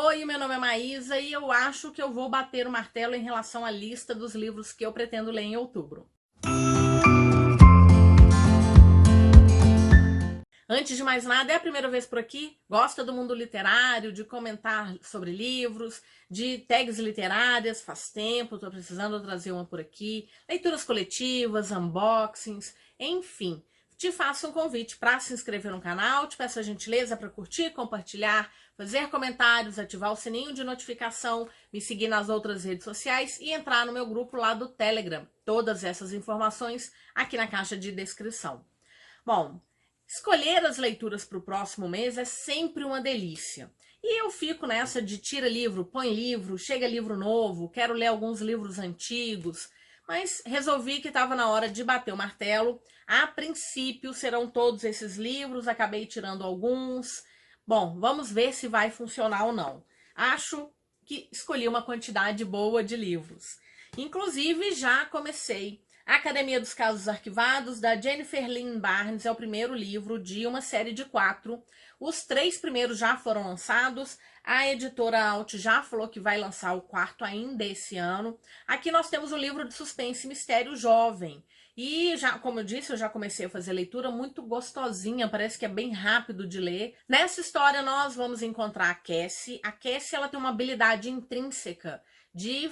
Oi, meu nome é Maísa e eu acho que eu vou bater o martelo em relação à lista dos livros que eu pretendo ler em outubro. Antes de mais nada, é a primeira vez por aqui? Gosta do mundo literário, de comentar sobre livros, de tags literárias? Faz tempo, estou precisando trazer uma por aqui. Leituras coletivas, unboxings, enfim. Te faço um convite para se inscrever no canal, te peço a gentileza para curtir, compartilhar, fazer comentários, ativar o sininho de notificação, me seguir nas outras redes sociais e entrar no meu grupo lá do Telegram. Todas essas informações aqui na caixa de descrição. Bom, escolher as leituras para o próximo mês é sempre uma delícia. E eu fico nessa de tira livro, põe livro, chega livro novo, quero ler alguns livros antigos, mas resolvi que estava na hora de bater o martelo. A princípio serão todos esses livros, acabei tirando alguns. Bom, vamos ver se vai funcionar ou não. Acho que escolhi uma quantidade boa de livros. Inclusive, já comecei. A Academia dos Casos Arquivados, da Jennifer Lynn Barnes, é o primeiro livro de uma série de 4. Os 3 primeiros já foram lançados. A editora Alt já falou que vai lançar o 4º ainda esse ano. Aqui nós temos um livro de suspense e mistério jovem. E, já, como eu disse, eu já comecei a fazer leitura muito gostosinha, parece que é bem rápido de ler. Nessa história nós vamos encontrar a Cassie. A Cassie, ela tem uma habilidade intrínseca de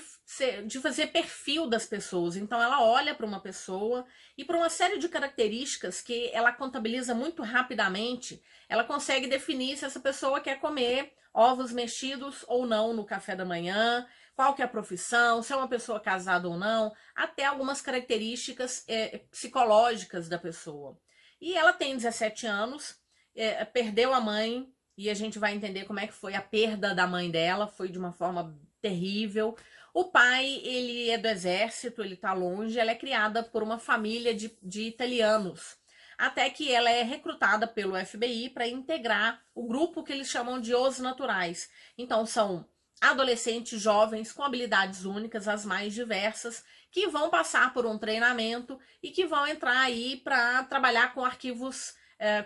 fazer perfil das pessoas. Então ela olha para uma pessoa e por uma série de características que ela contabiliza muito rapidamente, ela consegue definir se essa pessoa quer comer ovos mexidos ou não no café da manhã, qual que é a profissão, se é uma pessoa casada ou não, até algumas características psicológicas da pessoa. E ela tem 17 anos, perdeu a mãe, e a gente vai entender como é que foi a perda da mãe dela, foi de uma forma terrível. O pai, ele é do exército, ele tá longe, ela é criada por uma família de italianos, até que ela é recrutada pelo FBI para integrar o grupo que eles chamam de Os Naturais. Então são adolescentes jovens com habilidades únicas, as mais diversas, que vão passar por um treinamento e que vão entrar aí para trabalhar com arquivos,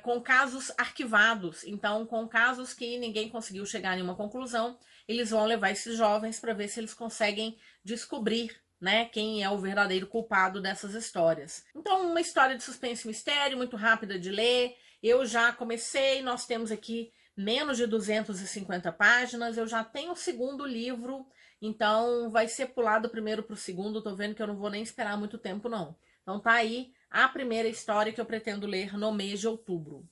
com casos arquivados. Então, com casos que ninguém conseguiu chegar em uma conclusão, eles vão levar esses jovens para ver se eles conseguem descobrir, né, quem é o verdadeiro culpado dessas histórias. Então, uma história de suspense e mistério, muito rápida de ler. Eu já comecei, nós temos aqui menos de 250 páginas, eu já tenho o segundo livro, então vai ser pulado primeiro para o segundo, tô vendo que eu não vou nem esperar muito tempo não. Então tá aí a primeira história que eu pretendo ler no mês de outubro.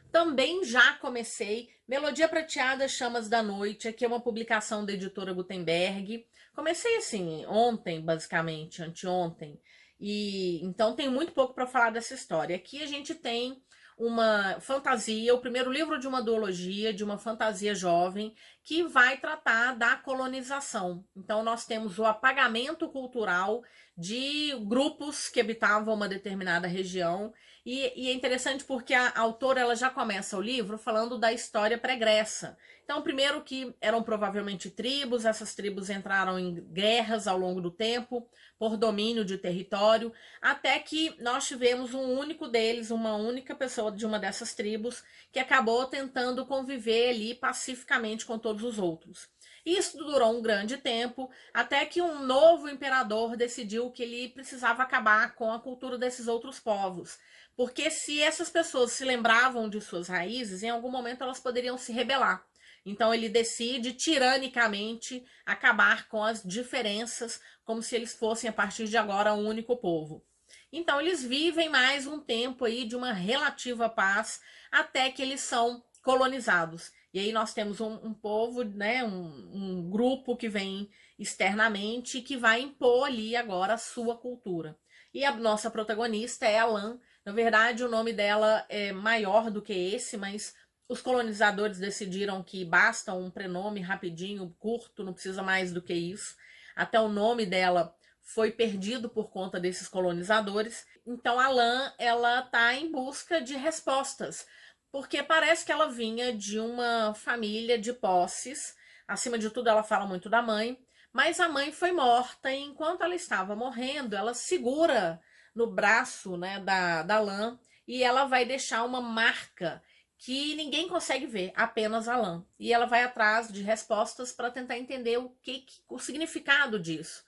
Também já comecei Melodia Prateada, Chamas da Noite, aqui é uma publicação da editora Gutenberg. Comecei assim, ontem, basicamente, anteontem. E então tem muito pouco para falar dessa história. Aqui a gente tem uma fantasia, o primeiro livro de uma duologia, de uma fantasia jovem, que vai tratar da colonização. Então nós temos o apagamento cultural de grupos que habitavam uma determinada região. E é interessante porque a autora ela já começa o livro falando da história pregressa. Então, primeiro que eram provavelmente tribos, essas tribos entraram em guerras ao longo do tempo, por domínio de território, até que nós tivemos um único deles, uma única pessoa de uma dessas tribos, que acabou tentando conviver ali pacificamente com todos os outros. Isso durou um grande tempo, até que um novo imperador decidiu que ele precisava acabar com a cultura desses outros povos. Porque se essas pessoas se lembravam de suas raízes, em algum momento elas poderiam se rebelar. Então ele decide tiranicamente acabar com as diferenças, como se eles fossem a partir de agora um único povo. Então eles vivem mais um tempo aí de uma relativa paz até que eles são colonizados. E aí nós temos um povo, né, um grupo que vem externamente que vai impor ali agora a sua cultura. E a nossa protagonista é a Lan. Na verdade, o nome dela é maior do que esse, mas os colonizadores decidiram que basta um prenome rapidinho, curto, não precisa mais do que isso. Até o nome dela foi perdido por conta desses colonizadores. Então a Lan, ela tá em busca de respostas, porque parece que ela vinha de uma família de posses. Acima de tudo, ela fala muito da mãe, mas a mãe foi morta e enquanto ela estava morrendo, ela segura no braço, né, da Lan, e ela vai deixar uma marca que ninguém consegue ver, apenas a Lan. E ela vai atrás de respostas para tentar entender o significado disso.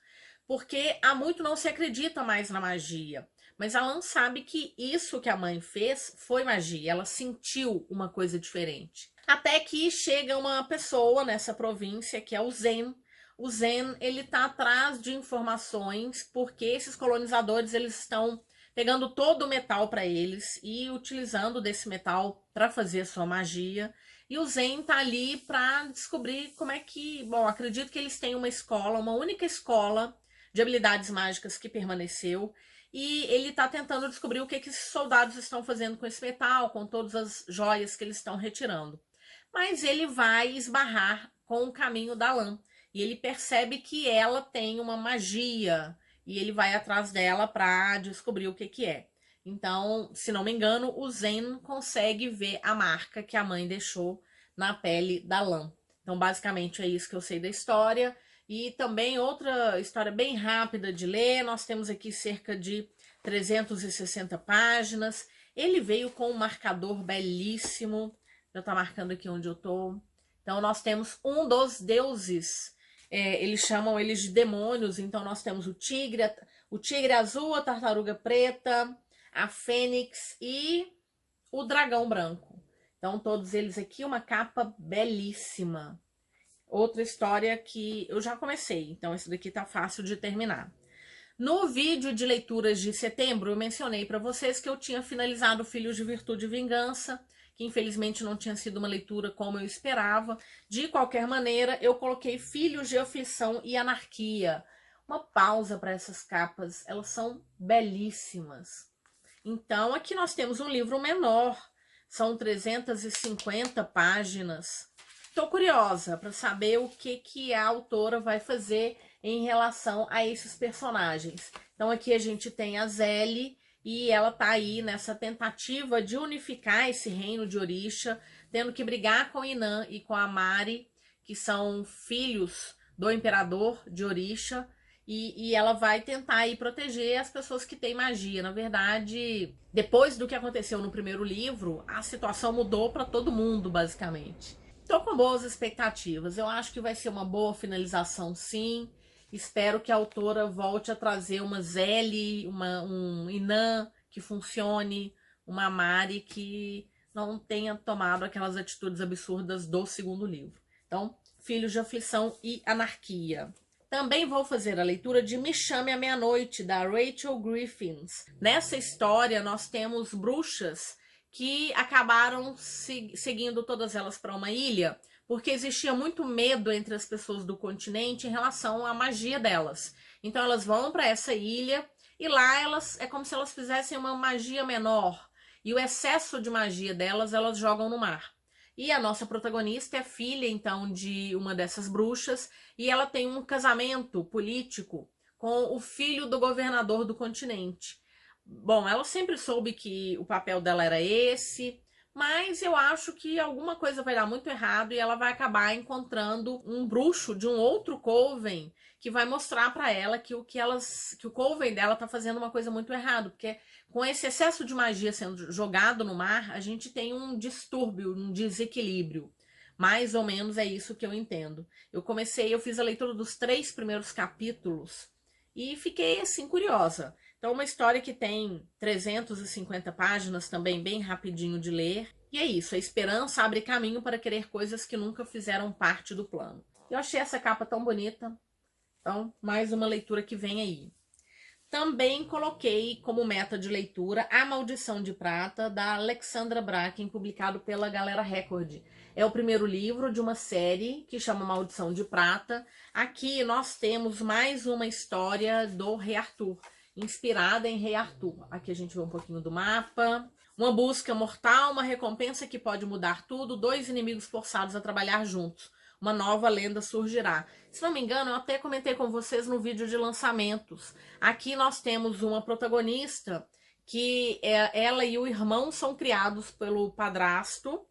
Porque há muito não se acredita mais na magia. Mas a Lan sabe que isso que a mãe fez foi magia. Ela sentiu uma coisa diferente. Até que chega uma pessoa nessa província, que é o Zen. O Zen, ele tá atrás de informações, porque esses colonizadores, eles estão pegando todo o metal para eles e utilizando desse metal para fazer a sua magia. E o Zen tá ali para descobrir como é que... Bom, acredito que eles têm uma escola, uma única escola de habilidades mágicas que permaneceu. E ele tá tentando descobrir o que esses soldados estão fazendo com esse metal, com todas as joias que eles estão retirando. Mas ele vai esbarrar com o caminho da Lan. E ele percebe que ela tem uma magia e ele vai atrás dela para descobrir o que é. Então, se não me engano, o Zen consegue ver a marca que a mãe deixou na pele da Lan. Então, basicamente, é isso que eu sei da história. E também outra história bem rápida de ler. Nós temos aqui cerca de 360 páginas. Ele veio com um marcador belíssimo. Já tá marcando aqui onde eu tô. Então, nós temos um dos deuses. Eles chamam eles de demônios, então nós temos o tigre azul, a tartaruga preta, a fênix e o dragão branco. Então todos eles aqui, uma capa belíssima. Outra história que eu já comecei, então esse daqui tá fácil de terminar. No vídeo de leituras de setembro, eu mencionei para vocês que eu tinha finalizado Filhos de Virtude e Vingança, que infelizmente não tinha sido uma leitura como eu esperava. De qualquer maneira, eu coloquei Filhos de Aflição e Anarquia. Uma pausa para essas capas, elas são belíssimas. Então, aqui nós temos um livro menor, são 350 páginas. Estou curiosa para saber o que a autora vai fazer em relação a esses personagens. Então, aqui a gente tem a Zélie, e ela tá aí nessa tentativa de unificar esse reino de Orisha, tendo que brigar com Inan e com a Mari, que são filhos do imperador de Orisha, e ela vai tentar aí proteger as pessoas que têm magia. Na verdade, depois do que aconteceu no primeiro livro, a situação mudou para todo mundo, basicamente. Tô com boas expectativas. Eu acho que vai ser uma boa finalização, sim. Espero que a autora volte a trazer uma Zélie, um Inan que funcione, uma Mari que não tenha tomado aquelas atitudes absurdas do segundo livro. Então, Filhos de Aflição e Anarquia. Também vou fazer a leitura de Me Chame à Meia-Noite, da Rachel Griffiths. Nessa história, nós temos bruxas que acabaram seguindo todas elas para uma ilha, porque existia muito medo entre as pessoas do continente em relação à magia delas. Então elas vão para essa ilha e lá elas é como se elas fizessem uma magia menor. E o excesso de magia delas, elas jogam no mar. E a nossa protagonista é filha, então, de uma dessas bruxas, e ela tem um casamento político com o filho do governador do continente. Bom, ela sempre soube que o papel dela era esse, mas eu acho que alguma coisa vai dar muito errado e ela vai acabar encontrando um bruxo de um outro coven que vai mostrar para ela que o coven dela tá fazendo uma coisa muito errada, porque com esse excesso de magia sendo jogado no mar, a gente tem um distúrbio, um desequilíbrio. Mais ou menos é isso que eu entendo. Eu fiz a leitura dos 3 primeiros capítulos e fiquei assim curiosa. Então, uma história que tem 350 páginas, também bem rapidinho de ler. E é isso, a esperança abre caminho para querer coisas que nunca fizeram parte do plano. Eu achei essa capa tão bonita. Então, mais uma leitura que vem aí. Também coloquei como meta de leitura A Maldição de Prata, da Alexandra Bracken, publicado pela Galera Record. É o primeiro livro de uma série que chama Maldição de Prata. Aqui nós temos mais uma história do Rei Arthur, inspirada em Rei Arthur. Aqui a gente vê um pouquinho do mapa. Uma busca mortal, uma recompensa que pode mudar tudo, 2 inimigos forçados a trabalhar juntos. Uma nova lenda surgirá. Se não me engano, eu até comentei com vocês no vídeo de lançamentos. Aqui nós temos uma protagonista que ela e o irmão são criados pelo padrasto.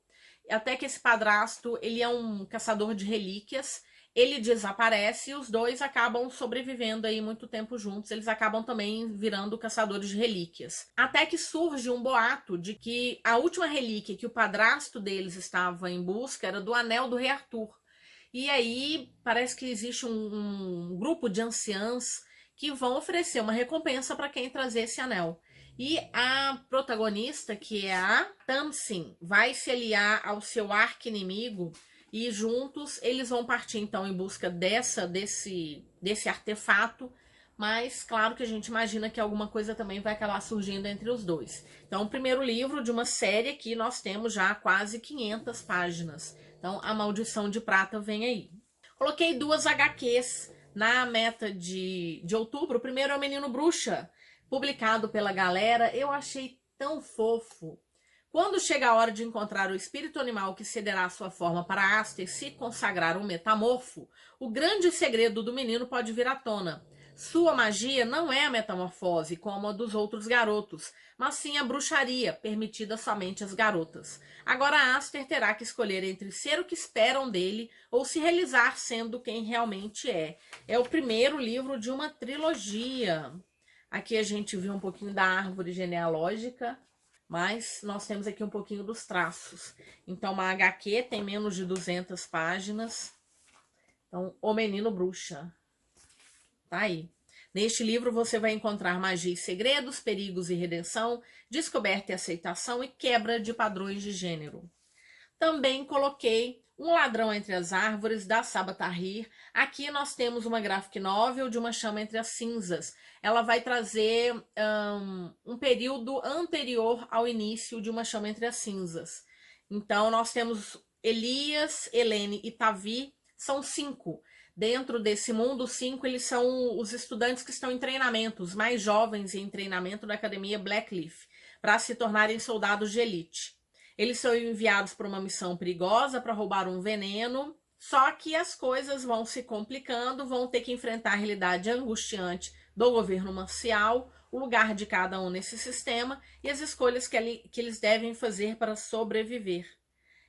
Até que esse padrasto, ele é um caçador de relíquias. ele desaparece e os dois acabam sobrevivendo aí muito tempo juntos. Eles acabam também virando caçadores de relíquias. Até que surge um boato de que a última relíquia que o padrasto deles estava em busca era do Anel do Rei Arthur. E aí parece que existe um grupo de anciãs que vão oferecer uma recompensa para quem trazer esse anel. E a protagonista, que é a Tamsin, vai se aliar ao seu arqui-inimigo e juntos eles vão partir então em busca desse artefato, mas claro que a gente imagina que alguma coisa também vai acabar surgindo entre os dois. Então, o primeiro livro de uma série que nós temos já quase 500 páginas. Então, A Maldição de Prata vem aí. Coloquei 2 HQs na meta de outubro. O primeiro é O Menino Bruxa, publicado pela Galera. Eu achei tão fofo. Quando chega a hora de encontrar o espírito animal que cederá sua forma para Aster se consagrar um metamorfo, o grande segredo do menino pode vir à tona. Sua magia não é a metamorfose, como a dos outros garotos, mas sim a bruxaria, permitida somente às garotas. Agora Aster terá que escolher entre ser o que esperam dele ou se realizar sendo quem realmente é. É o primeiro livro de uma trilogia. Aqui a gente viu um pouquinho da árvore genealógica, mas nós temos aqui um pouquinho dos traços. Então, uma HQ tem menos de 200 páginas. Então, O Menino Bruxa. Tá aí. Neste livro você vai encontrar magia e segredos, perigos e redenção, descoberta e aceitação e quebra de padrões de gênero. Também coloquei Um Ladrão Entre as Árvores, da Sabaa Tahir. Aqui nós temos uma graphic novel de Uma Chama Entre as Cinzas. Ela vai trazer um período anterior ao início de Uma Chama Entre as Cinzas. Então nós temos Elias, Helene e Tavi, são 5. Dentro desse mundo, 5 eles são os estudantes que estão em treinamento, os mais jovens em treinamento da Academia Blackleaf, para se tornarem soldados de elite. Eles são enviados para uma missão perigosa para roubar um veneno, só que as coisas vão se complicando, vão ter que enfrentar a realidade angustiante do governo marcial, o lugar de cada um nesse sistema e as escolhas que eles devem fazer para sobreviver.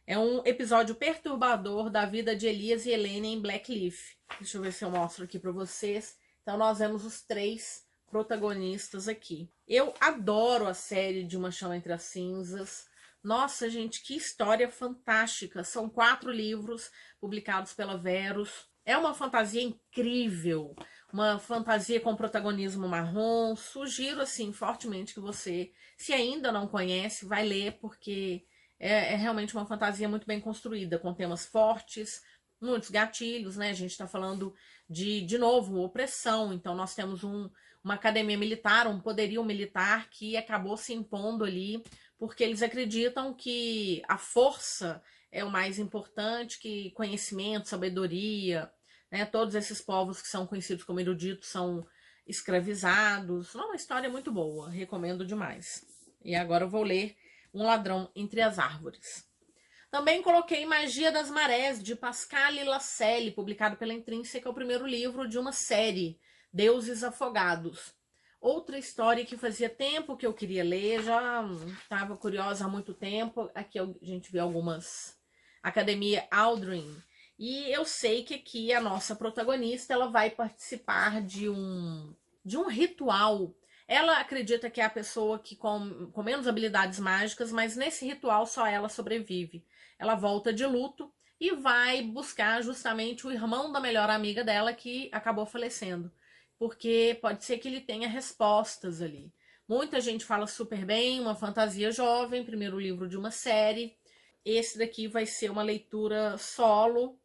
É um episódio perturbador da vida de Elias e Helene em Blackleaf. Deixa eu ver se eu mostro aqui para vocês. Então nós vemos os 3 protagonistas aqui. Eu adoro a série de Uma Chama Entre as Cinzas. Nossa, gente, que história fantástica. São 4 livros publicados pela Verus. É uma fantasia incrível, uma fantasia com protagonismo marrom. Sugiro, assim, fortemente que você, se ainda não conhece, vai ler, porque é realmente uma fantasia muito bem construída, com temas fortes, muitos gatilhos, né? A gente tá falando de novo, opressão. Então, nós temos uma academia militar, um poderio militar que acabou se impondo ali, porque eles acreditam que a força é o mais importante, que conhecimento, sabedoria, né? Todos esses povos que são conhecidos como eruditos são escravizados. Uma história muito boa, recomendo demais. E agora eu vou ler Um Ladrão Entre as Árvores. Também coloquei Magia das Marés, de Pascale Lascelles, publicado pela Intrínseca, o primeiro livro de uma série, Deuses Afogados. Outra história que fazia tempo que eu queria ler, já estava curiosa há muito tempo. Aqui a gente vê algumas. Academia Aldrin. E eu sei que aqui a nossa protagonista ela vai participar de um ritual. Ela acredita que é a pessoa que com menos habilidades mágicas, mas nesse ritual só ela sobrevive. Ela volta de luto e vai buscar justamente o irmão da melhor amiga dela que acabou falecendo. Porque pode ser que ele tenha respostas ali. Muita gente fala super bem, uma fantasia jovem, primeiro livro de uma série. Esse daqui vai ser uma leitura solo,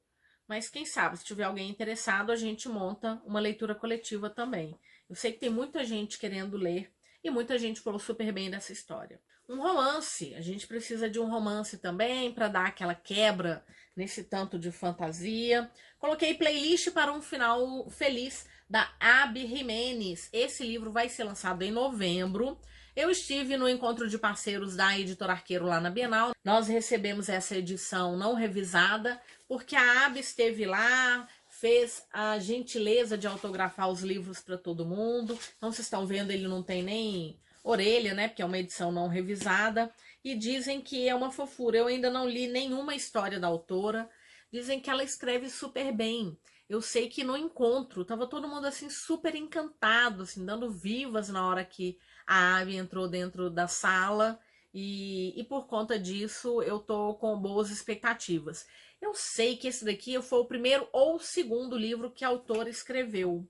mas quem sabe, se tiver alguém interessado, a gente monta uma leitura coletiva também. Eu sei que tem muita gente querendo ler e muita gente falou super bem dessa história. Um romance, a gente precisa de um romance também para dar aquela quebra nesse tanto de fantasia. Coloquei Playlist para um Final Feliz, da Abby Jimenez. Esse livro vai ser lançado em novembro. Eu estive no encontro de parceiros da Editora Arqueiro lá na Bienal. Nós recebemos essa edição não revisada, porque a Abby esteve lá, fez a gentileza de autografar os livros para todo mundo. Então, vocês estão vendo, ele não tem nem orelha, né? Porque é uma edição não revisada. E dizem que é uma fofura. Eu ainda não li nenhuma história da autora. Dizem que ela escreve super bem. Eu sei que no encontro tava todo mundo assim super encantado, assim, dando vivas na hora que a Ave entrou dentro da sala. E por conta disso eu tô com boas expectativas. Eu sei que esse daqui foi o primeiro ou o segundo livro que a autora escreveu.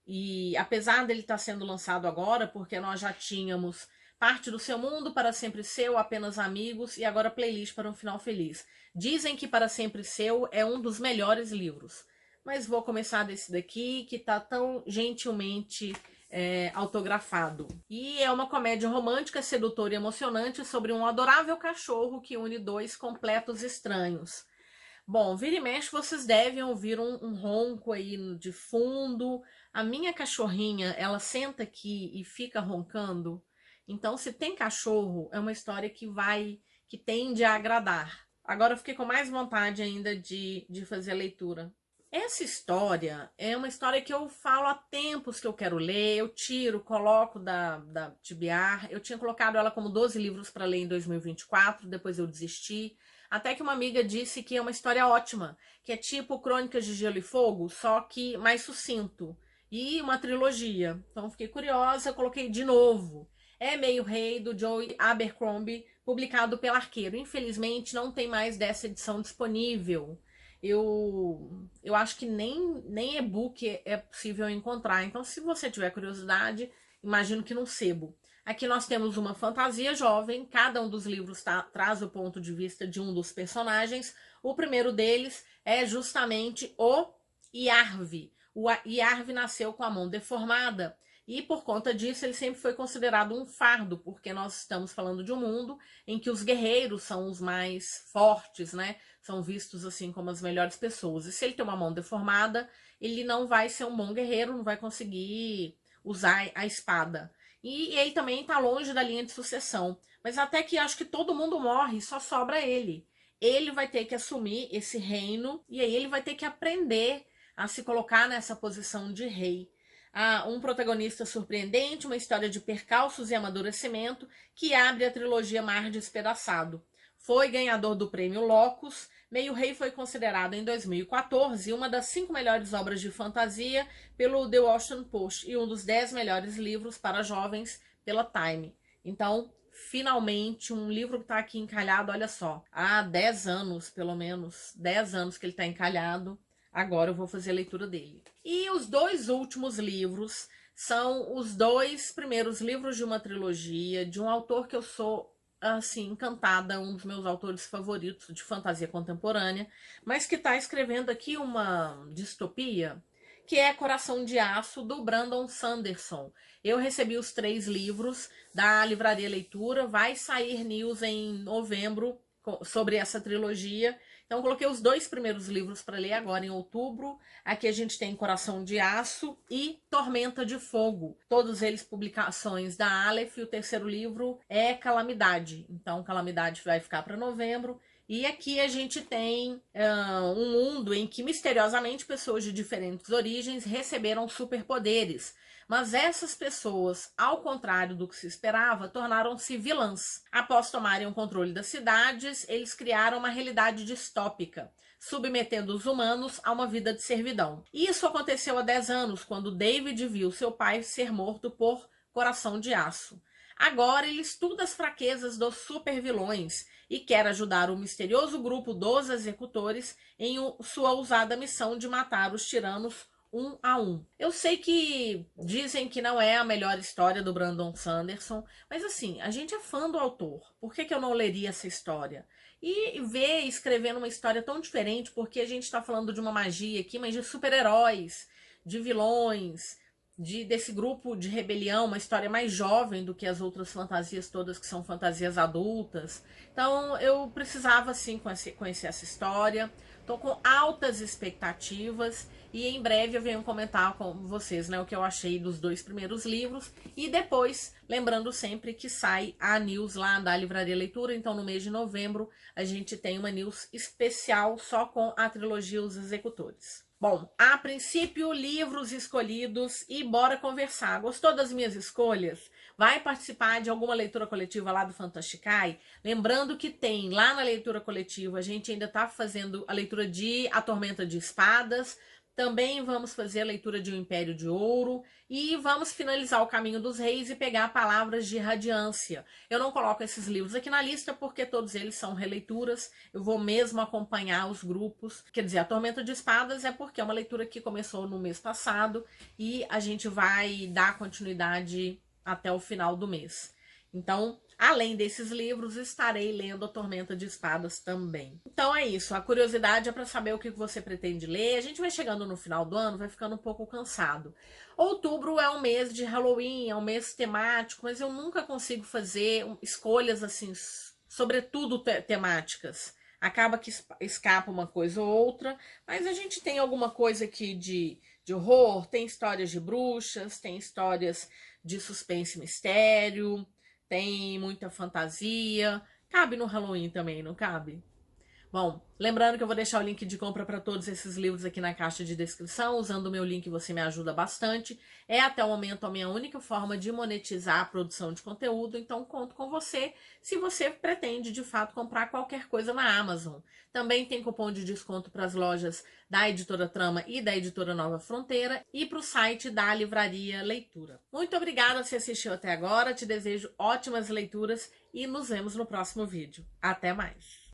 E apesar dele estar sendo lançado agora, porque nós já tínhamos Parte do Seu Mundo, Para Sempre Seu, Apenas Amigos e agora Playlist para um Final Feliz. Dizem que Para Sempre Seu é um dos melhores livros. Mas vou começar desse daqui, que tá tão gentilmente autografado. E é uma comédia romântica, sedutora e emocionante sobre um adorável cachorro que une dois completos estranhos. Bom, vira e mexe, vocês devem ouvir um ronco aí de fundo. A minha cachorrinha, ela senta aqui e fica roncando. Então, se tem cachorro, é uma história que tende a agradar. Agora eu fiquei com mais vontade ainda de fazer a leitura. Essa história é uma história que eu falo há tempos que eu quero ler, eu tiro, coloco da TBR. Eu tinha colocado ela como 12 livros para ler em 2024, depois eu desisti. Até que uma amiga disse que é uma história ótima, que é tipo Crônicas de Gelo e Fogo, só que mais sucinto. E uma trilogia. Então fiquei curiosa, coloquei de novo. É Meio Rei, do Joe Abercrombie, publicado pela Arqueiro. Infelizmente não tem mais dessa edição disponível. Eu acho que nem e-book é possível encontrar. Então, se você tiver curiosidade, imagino que num sebo. Aqui nós temos uma fantasia jovem, cada um dos livros traz o ponto de vista de um dos personagens. O primeiro deles é justamente o Iarve. O Iarve nasceu com a mão deformada e por conta disso ele sempre foi considerado um fardo, porque nós estamos falando de um mundo em que os guerreiros são os mais fortes, né? São vistos assim como as melhores pessoas. E se ele tem uma mão deformada, ele não vai ser um bom guerreiro, não vai conseguir usar a espada. E ele também está longe da linha de sucessão. Mas até que acho que todo mundo morre, só sobra ele. Ele vai ter que assumir esse reino e aí ele vai ter que aprender a se colocar nessa posição de rei. Um protagonista surpreendente, uma história de percalços e amadurecimento que abre a trilogia Mar Despedaçado. Foi ganhador do prêmio Locus. Meio Rei foi considerado em 2014 uma das 5 melhores obras de fantasia pelo The Washington Post e um dos 10 melhores livros para jovens pela Time. Então, finalmente, um livro que está aqui encalhado, olha só, há 10 anos, pelo menos, 10 anos que ele está encalhado. Agora eu vou fazer a leitura dele. E os 2 últimos livros são os 2 primeiros livros de uma trilogia de um autor que eu sou assim encantada, um dos meus autores favoritos de fantasia contemporânea, mas que está escrevendo aqui uma distopia, que é Coração de Aço, do Brandon Sanderson. Eu recebi os 3 livros da Livraria Leitura, vai sair news em novembro sobre essa trilogia. Então, coloquei os 2 primeiros livros para ler agora em outubro. Aqui a gente tem Coração de Aço e Tormenta de Fogo. Todos eles publicações da Aleph. E o terceiro livro é Calamidade. Então, Calamidade vai ficar para novembro. E aqui a gente tem um mundo em que, misteriosamente, pessoas de diferentes origens receberam superpoderes. Mas essas pessoas, ao contrário do que se esperava, tornaram-se vilãs. Após tomarem o controle das cidades, eles criaram uma realidade distópica, submetendo os humanos a uma vida de servidão. Isso aconteceu há 10 anos, quando David viu seu pai ser morto por Coração de Aço. Agora ele estuda as fraquezas dos supervilões e quer ajudar o misterioso grupo dos executores em sua ousada missão de matar os tiranos um a um. Eu sei que dizem que não é a melhor história do Brandon Sanderson, mas assim, a gente é fã do autor. Por que eu não leria essa história? E ver escrevendo uma história tão diferente, porque a gente está falando de uma magia aqui, mas de super-heróis, de vilões, desse grupo de rebelião, uma história mais jovem do que as outras fantasias todas, que são fantasias adultas. Então eu precisava sim conhecer essa história. Tô com altas expectativas e em breve eu venho comentar com vocês, né, o que eu achei dos 2 primeiros livros. E depois, lembrando sempre que sai a news lá da Livraria Leitura, então no mês de novembro a gente tem uma news especial só com a trilogia Os Executores. Bom, a princípio, livros escolhidos e bora conversar. Gostou das minhas escolhas? Vai participar de alguma leitura coletiva lá do Fantasticai? Lembrando que tem lá na leitura coletiva, a gente ainda está fazendo a leitura de A Tormenta de Espadas, também vamos fazer a leitura de O Império de Ouro e vamos finalizar O Caminho dos Reis e pegar Palavras de Radiância. Eu não coloco esses livros aqui na lista porque todos eles são releituras, eu vou mesmo acompanhar os grupos. Quer dizer, A Tormenta de Espadas é porque é uma leitura que começou no mês passado e a gente vai dar continuidade até o final do mês. Então, além desses livros, estarei lendo A Tormenta de Espadas também. Então é isso, a curiosidade é para saber o que você pretende ler. A gente vai chegando no final do ano, vai ficando um pouco cansado. Outubro é um mês de Halloween, é um mês temático, mas eu nunca consigo fazer escolhas assim, sobretudo temáticas. Acaba que escapa uma coisa ou outra, mas a gente tem alguma coisa aqui de horror, tem histórias de bruxas, tem histórias de suspense e mistério, tem muita fantasia. Cabe no Halloween também, não cabe? Bom, lembrando que eu vou deixar o link de compra para todos esses livros aqui na caixa de descrição. Usando o meu link você me ajuda bastante. É até o momento a minha única forma de monetizar a produção de conteúdo, então conto com você se você pretende de fato comprar qualquer coisa na Amazon. Também tem cupom de desconto para as lojas da Editora Trama e da Editora Nova Fronteira e para o site da Livraria Leitura. Muito obrigada se assistiu até agora, te desejo ótimas leituras e nos vemos no próximo vídeo. Até mais!